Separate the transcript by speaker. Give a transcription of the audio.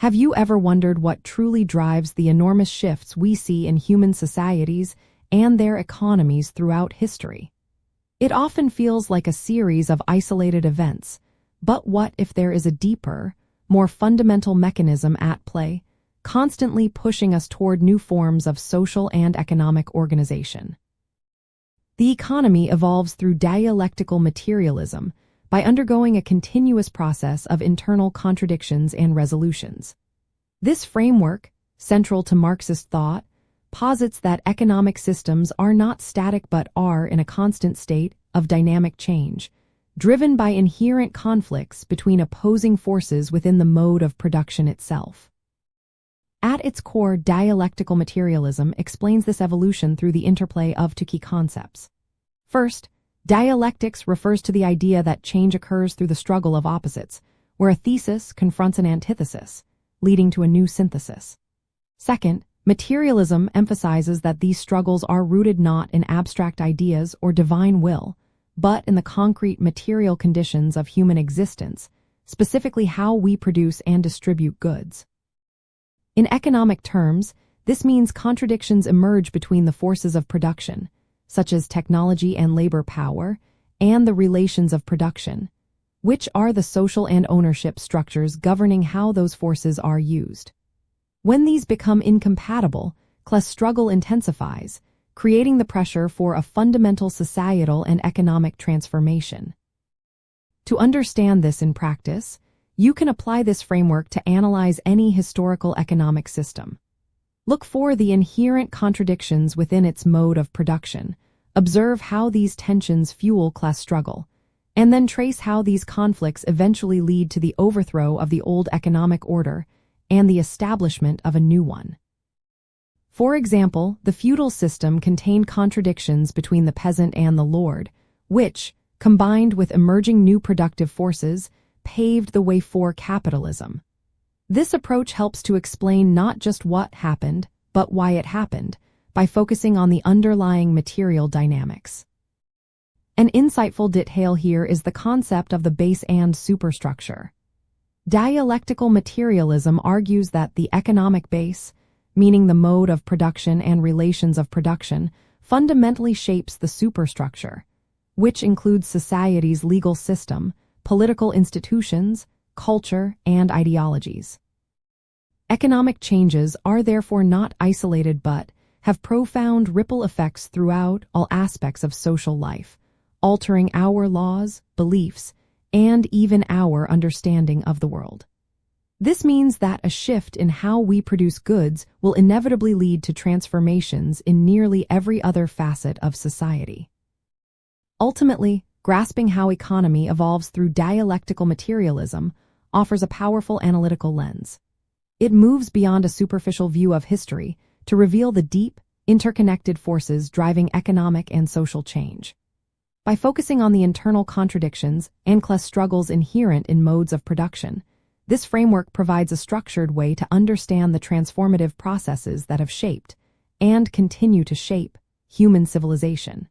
Speaker 1: Have you ever wondered what truly drives the enormous shifts we see in human societies and their economies throughout history? It often feels like a series of isolated events, but what if there is a deeper, more fundamental mechanism at play, constantly pushing us toward new forms of social and economic organization? The economy evolves through dialectical materialism by undergoing a continuous process of internal contradictions and resolutions. This framework, central to Marxist thought, posits that economic systems are not static but are in a constant state of dynamic change, driven by inherent conflicts between opposing forces within the mode of production itself. At its core, dialectical materialism explains this evolution through the interplay of two key concepts. First, dialectics refers to the idea that change occurs through the struggle of opposites, where a thesis confronts an antithesis, leading to a new synthesis. Second, materialism emphasizes that these struggles are rooted not in abstract ideas or divine will, but in the concrete material conditions of human existence, specifically how we produce and distribute goods. In economic terms, this means contradictions emerge between the forces of production, such as technology and labor power, and the relations of production, which are the social and ownership structures governing how those forces are used. When these become incompatible, class struggle intensifies, creating the pressure for a fundamental societal and economic transformation. To understand this in practice, you can apply this framework to analyze any historical economic system. Look for the inherent contradictions within its mode of production, observe how these tensions fuel class struggle, and then trace how these conflicts eventually lead to the overthrow of the old economic order and the establishment of a new one. For example, the feudal system contained contradictions between the peasant and the lord, which, combined with emerging new productive forces, paved the way for capitalism. This approach helps to explain not just what happened, but why it happened, by focusing on the underlying material dynamics. An insightful detail here is the concept of the base and superstructure. Dialectical materialism argues that the economic base, meaning the mode of production and relations of production, fundamentally shapes the superstructure, which includes society's legal system, political institutions, culture, and ideologies. Economic changes are therefore not isolated but have profound ripple effects throughout all aspects of social life, altering our laws, beliefs, and even our understanding of the world. This means that a shift in how we produce goods will inevitably lead to transformations in nearly every other facet of society. Ultimately, grasping how economy evolves through dialectical materialism offers a powerful analytical lens. It moves beyond a superficial view of history to reveal the deep, interconnected forces driving economic and social change. By focusing on the internal contradictions and class struggles inherent in modes of production, this framework provides a structured way to understand the transformative processes that have shaped, and continue to shape, human civilization.